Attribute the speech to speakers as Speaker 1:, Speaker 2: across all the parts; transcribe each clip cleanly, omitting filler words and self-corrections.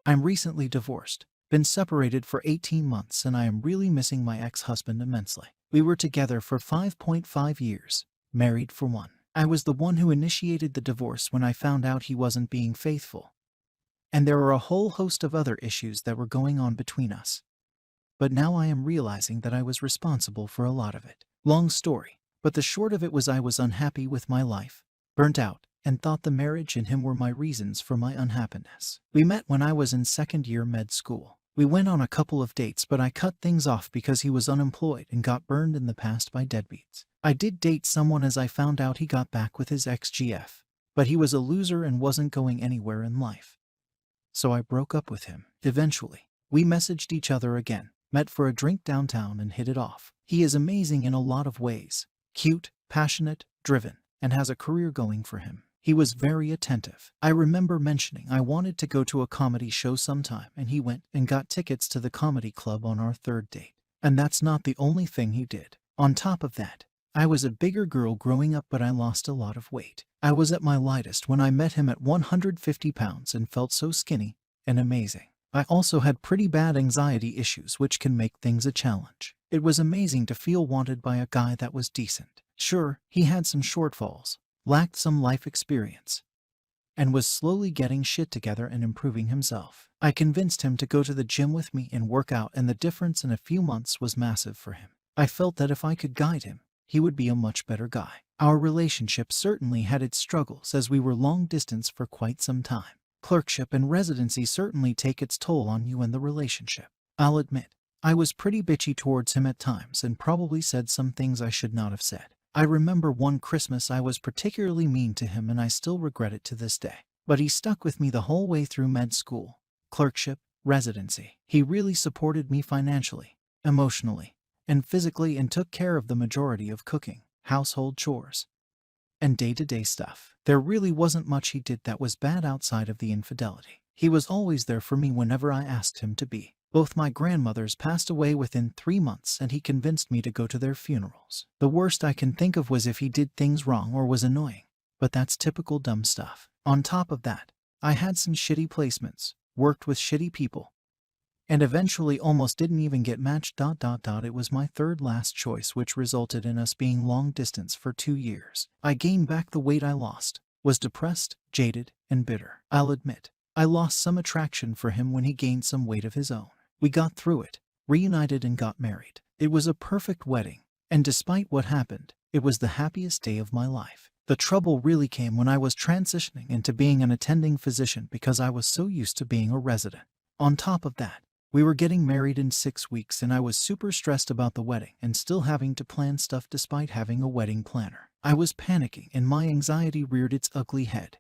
Speaker 1: I'm recently divorced, been separated for 18 months, and I am really missing my ex-husband immensely. We were together for 5.5 years, married for one. I was the one who initiated the divorce when I found out he wasn't being faithful. And there were a whole host of other issues that were going on between us. But now I am realizing that I was responsible for a lot of it. Long story, but the short of it was I was unhappy with my life, burnt out, and thought the marriage and him were my reasons for my unhappiness. We met when I was in second year med school. We went on a couple of dates, but I cut things off because he was unemployed and got burned in the past by deadbeats. I did date someone as I found out he got back with his ex-GF, but he was a loser and wasn't going anywhere in life. So I broke up with him. Eventually, we messaged each other again, met for a drink downtown, and hit it off. He is amazing in a lot of ways. Cute, passionate, driven, and has a career going for him. He was very attentive. I remember mentioning I wanted to go to a comedy show sometime, and he went and got tickets to the comedy club on our third date. And that's not the only thing he did. On top of that, I was a bigger girl growing up, but I lost a lot of weight. I was at my lightest when I met him at 150 pounds and felt so skinny and amazing. I also had pretty bad anxiety issues, which can make things a challenge. It was amazing to feel wanted by a guy that was decent. Sure, he had some shortfalls, lacked some life experience, and was slowly getting shit together and improving himself. I convinced him to go to the gym with me and work out, and the difference in a few months was massive for him. I felt that if I could guide him, he would be a much better guy. Our relationship certainly had its struggles, as we were long distance for quite some time. Clerkship and residency certainly take its toll on you and the relationship. I'll admit, I was pretty bitchy towards him at times and probably said some things I should not have said. I remember one Christmas I was particularly mean to him, and I still regret it to this day. But he stuck with me the whole way through med school, clerkship, residency. He really supported me financially, emotionally, and physically, and took care of the majority of cooking, household chores, and day-to-day stuff. There really wasn't much he did that was bad outside of the infidelity. He was always there for me whenever I asked him to be. Both my grandmothers passed away within 3 months, and he convinced me to go to their funerals. The worst I can think of was if he did things wrong or was annoying, but that's typical dumb stuff. On top of that, I had some shitty placements, worked with shitty people, and eventually almost didn't even get matched. It was my third last choice, which resulted in us being long distance for 2 years. I gained back the weight I lost, was depressed, jaded, and bitter. I'll admit, I lost some attraction for him when he gained some weight of his own. We got through it, reunited, and got married. It was a perfect wedding, and despite what happened, it was the happiest day of my life. The trouble really came when I was transitioning into being an attending physician because I was so used to being a resident. On top of that, we were getting married in 6 weeks, and I was super stressed about the wedding and still having to plan stuff despite having a wedding planner. I was panicking, and my anxiety reared its ugly head.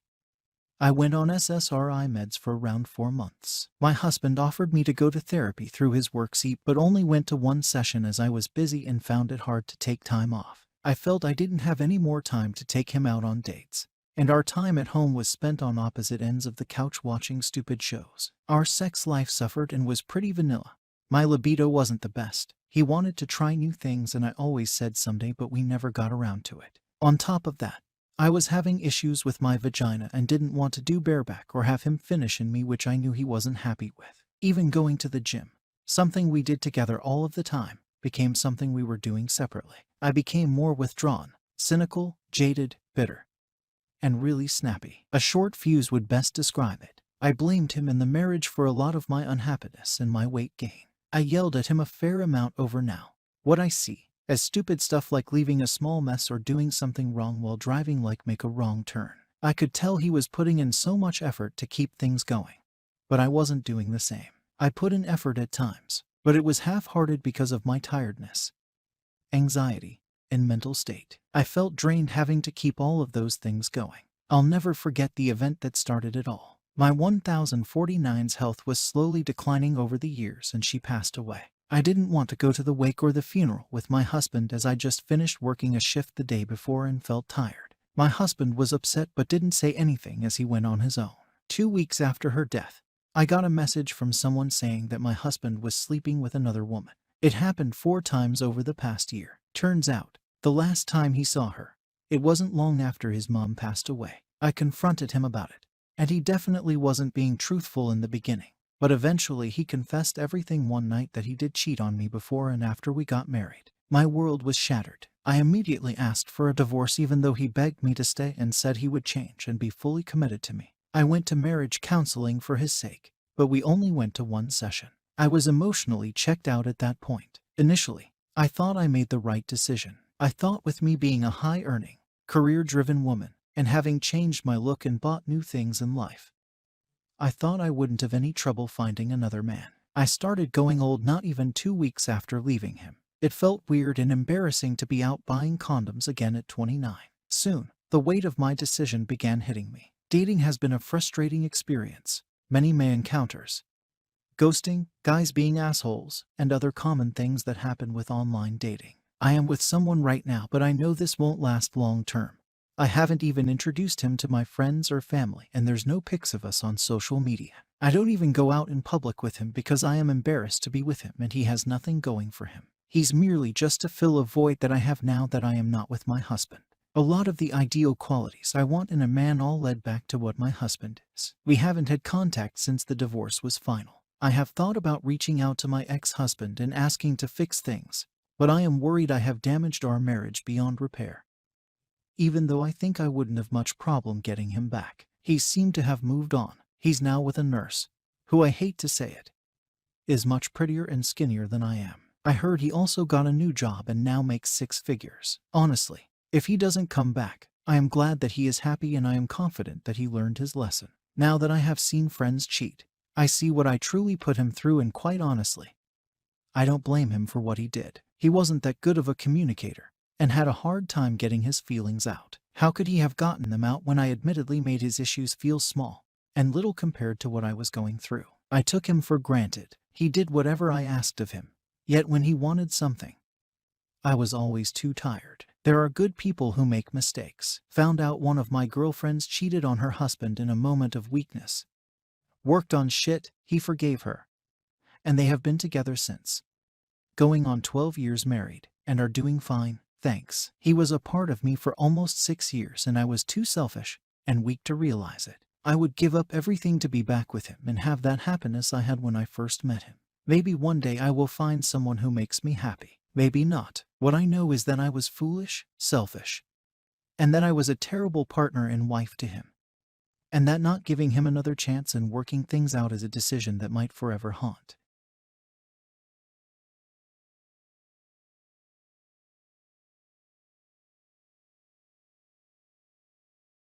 Speaker 1: I went on SSRI meds for around 4 months. My husband offered me to go to therapy through his work seat, but only went to one session as I was busy and found it hard to take time off. I felt I didn't have any more time to take him out on dates, and our time at home was spent on opposite ends of the couch watching stupid shows. Our sex life suffered and was pretty vanilla. My libido wasn't the best. He wanted to try new things, and I always said someday, but we never got around to it. On top of that, I was having issues with my vagina and didn't want to do bareback or have him finish in me, which I knew he wasn't happy with. Even going to the gym, something we did together all of the time, became something we were doing separately. I became more withdrawn, cynical, jaded, bitter, and really snappy. A short fuse would best describe it. I blamed him and the marriage for a lot of my unhappiness and my weight gain. I yelled at him a fair amount over now what I see as stupid stuff like leaving a small mess or doing something wrong while driving, like make a wrong turn. I could tell he was putting in so much effort to keep things going, but I wasn't doing the same. I put in effort at times, but it was half-hearted because of my tiredness, anxiety, and mental state. I felt drained having to keep all of those things going. I'll never forget the event that started it all. My 1049's health was slowly declining over the years, and she passed away. I didn't want to go to the wake or the funeral with my husband, as I just finished working a shift the day before and felt tired. My husband was upset but didn't say anything as he went on his own. 2 weeks after her death, I got a message from someone saying that my husband was sleeping with another woman. It happened 4 times over the past year. Turns out, the last time he saw her, it wasn't long after his mom passed away. I confronted him about it, and he definitely wasn't being truthful in the beginning. But eventually he confessed everything one night that he did cheat on me before and after we got married. My world was shattered. I immediately asked for a divorce even though he begged me to stay and said he would change and be fully committed to me. I went to marriage counseling for his sake, but we only went to one session. I was emotionally checked out at that point. Initially, I thought I made the right decision. I thought with me being a high-earning, career-driven woman, and having changed my look and bought new things in life, I thought I wouldn't have any trouble finding another man. I started going old not even 2 weeks after leaving him. It felt weird and embarrassing to be out buying condoms again at 29. Soon, the weight of my decision began hitting me. Dating has been a frustrating experience. Many may encounters ghosting, guys being assholes, and other common things that happen with online dating. I am with someone right now, but I know this won't last long term. I haven't even introduced him to my friends or family, and there's no pics of us on social media. I don't even go out in public with him because I am embarrassed to be with him and he has nothing going for him. He's merely just to fill a void that I have now that I am not with my husband. A lot of the ideal qualities I want in a man all led back to what my husband is. We haven't had contact since the divorce was final. I have thought about reaching out to my ex-husband and asking to fix things, but I am worried I have damaged our marriage beyond repair. Even though I think I wouldn't have much problem getting him back. He seemed to have moved on. He's now with a nurse, who, I hate to say it, is much prettier and skinnier than I am. I heard he also got a new job and now makes 6 figures. Honestly, if he doesn't come back, I am glad that he is happy and I am confident that he learned his lesson. Now that I have seen friends cheat, I see what I truly put him through, and quite honestly, I don't blame him for what he did. He wasn't that good of a communicator and had a hard time getting his feelings out. How could he have gotten them out when I admittedly made his issues feel small and little compared to what I was going through? I took him for granted. He did whatever I asked of him. Yet when he wanted something, I was always too tired. There are good people who make mistakes. Found out one of my girlfriends cheated on her husband in a moment of weakness. Worked on shit, he forgave her. And they have been together since. Going on 12 years married, and are doing fine, thanks. He was a part of me for almost 6 years and I was too selfish and weak to realize it. I would give up everything to be back with him and have that happiness I had when I first met him. Maybe one day I will find someone who makes me happy. Maybe not. What I know is that I was foolish, selfish, and that I was a terrible partner and wife to him. And that not giving him another chance and working things out is a decision that might forever haunt